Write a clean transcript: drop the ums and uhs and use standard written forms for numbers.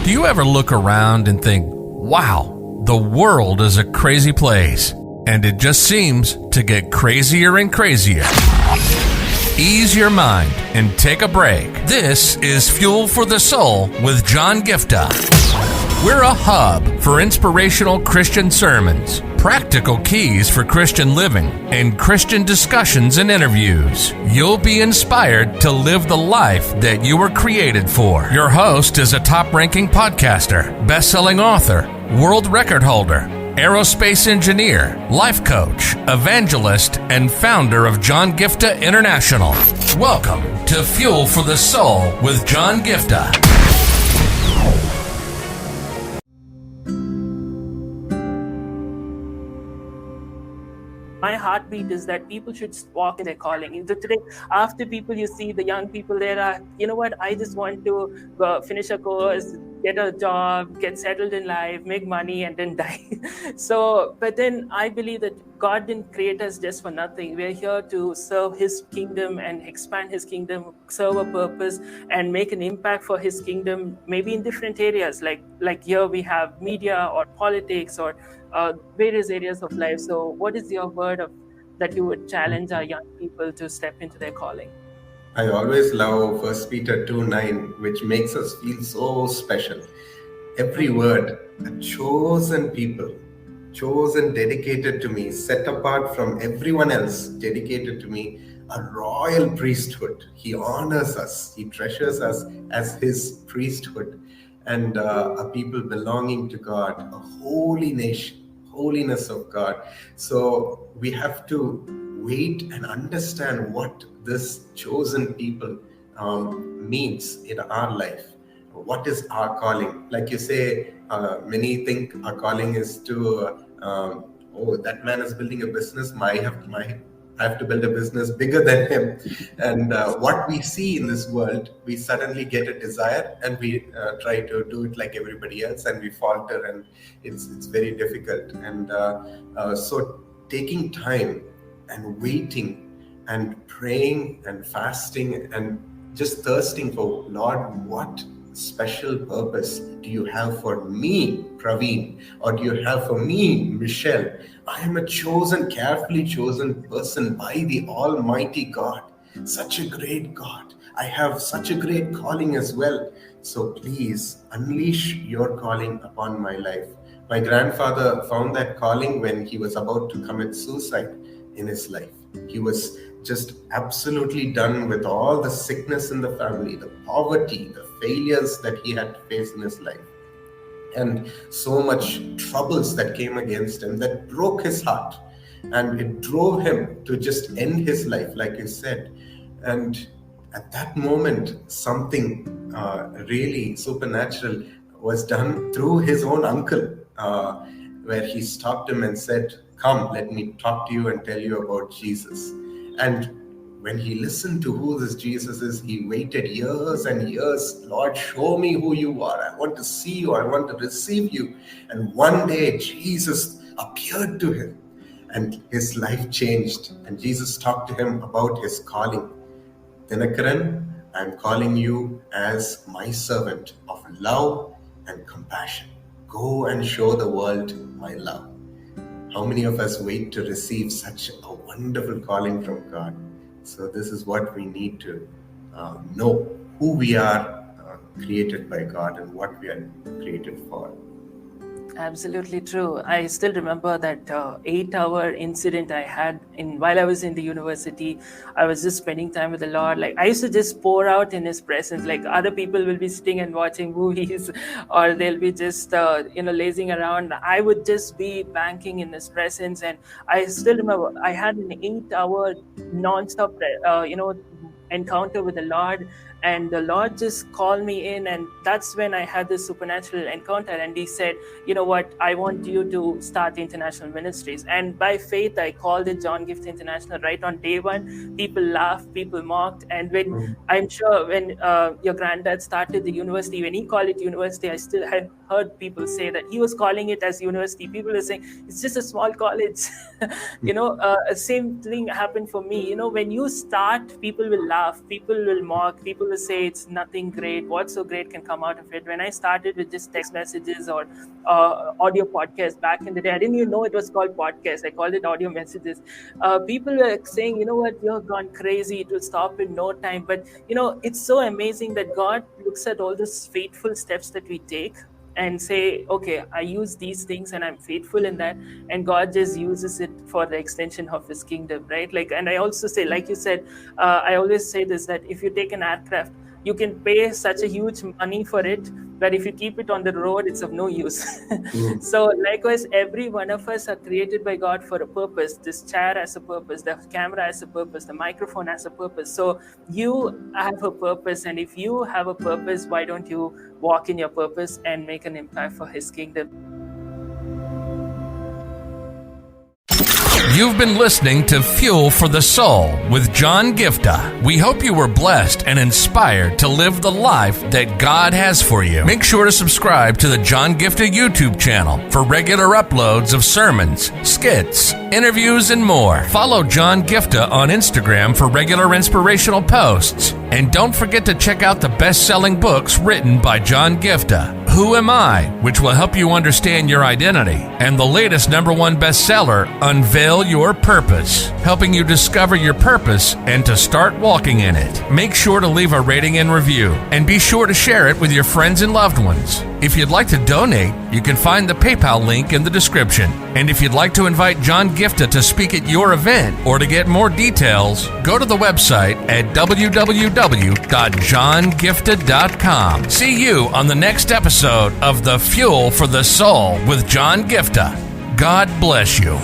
Do you ever look around and think, wow, the world is a crazy place, and it just seems to get crazier and crazier? Ease your mind and take a break. This is Fuel for the Soul with John Giftah. We're a hub for inspirational Christian sermons, practical keys for Christian living, and Christian discussions and interviews. You'll be inspired to live the life that you were created for. Your host is a top-ranking podcaster, best-selling author, world record holder, aerospace engineer, life coach, evangelist, and founder of John Giftah International. Welcome to Fuel for the Soul with John Giftah. My heartbeat is that people should walk in their calling. Today, after people, you see the young people there are, you know what, I just want to finish a course, get a job, get settled in life, make money, and then die. But then I believe that God didn't create us just for nothing. We're here to serve His kingdom and expand His kingdom, serve a purpose, and make an impact for His kingdom, maybe in different areas. Like here we have media or politics or various areas of life. So what is your word that you would challenge our young people to step into their calling? I always love 1 Peter 2:9, which makes us feel so special. Every word, a chosen people, chosen, dedicated to me, set apart from everyone else, dedicated to me, a royal priesthood. He honors us, He treasures us as His priesthood, and a people belonging to God, a holy nation, holiness of God. So we have to wait and understand what this chosen people means in our life. What is our calling? Like you say, many think our calling is to, that man is building a business. I have to build a business bigger than him. And what we see in this world, we suddenly get a desire and we try to do it like everybody else, and we falter, and it's very difficult. And so taking time and waiting and praying and fasting and just thirsting for, Lord, what special purpose do you have for me, Praveen? Or do you have for me, Michelle? I am a chosen, carefully chosen person by the Almighty God. Such a great God. I have such a great calling as well. So please unleash your calling upon my life. My grandfather found that calling when he was about to commit suicide in his life. He was just absolutely done with all the sickness in the family, the poverty, the failures that he had to face in his life, and so much troubles that came against him that broke his heart, and it drove him to just end his life, like you said. And at that moment, something really supernatural was done through his own uncle, where he stopped him and said, "Come, let me talk to you and tell you about Jesus." And when he listened to who this Jesus is, he waited years and years. "Lord, show me who you are. I want to see you. I want to receive you." And one day Jesus appeared to him and his life changed. And Jesus talked to him about his calling. "Dhinakaran, I'm calling you as my servant of love and compassion. Go and show the world my love." How many of us wait to receive such a wonderful calling from God? So this is what we need to know, who we are created by God and what we are created for. Absolutely true. I still remember that 8-hour incident I had while I was in the university. I was just spending time with the Lord. Like I used to just pour out in His presence. Like other people will be sitting and watching movies, or they'll be just lazing around. I would just be banking in His presence. And I still remember I had an 8-hour non-stop encounter with the Lord, and the Lord just called me in, and that's when I had this supernatural encounter. And He said, "You know what, I want you to start international ministries." And by faith I called it John Giftah International right on day one. People laughed, people mocked. And when I'm sure when your granddad started the university, when he called it university, I still had heard people say that he was calling it as university. People are saying it's just a small college. Same thing happened for me. When you start, people will laugh, people will mock, people people will say it's nothing great. What's so great can come out of it? When I started with just text messages or audio podcasts back in the day, I didn't even know it was called podcast. I called it audio messages. People were saying, you know what, you're gone crazy. It will stop in no time. But, it's so amazing that God looks at all those faithful steps that we take and say, okay, I use these things and I'm faithful in that, and God just uses it for the extension of his kingdom, right? And I also say, like you said, I always say this, that if you take an aircraft, you can pay such a huge money for it, but if you keep it on the road, it's of no use. So likewise, every one of us are created by God for a purpose. This chair has a purpose, the camera has a purpose, the microphone has a purpose. So you have a purpose, and if you have a purpose, why don't you walk in your purpose and make an impact for his kingdom? You've been listening to Fuel for the Soul with John Giftah. We hope you were blessed and inspired to live the life that God has for you. Make sure to subscribe to the John Giftah YouTube channel for regular uploads of sermons, skits, interviews, and more. Follow John Giftah on Instagram for regular inspirational posts. And don't forget to check out the best-selling books written by John Giftah, Who Am I?, which will help you understand your identity, and the latest #1 bestseller, Unveil Your Purpose, helping you discover your purpose and to start walking in it. Make sure to leave a rating and review, and be sure to share it with your friends and loved ones. If you'd like to donate, you can find the PayPal link in the description. And if you'd like to invite John Giftah to speak at your event or to get more details, go to the website at www.johngiftah.com. See you on the next episode of The Fuel for the Soul with John Giftah. God bless you.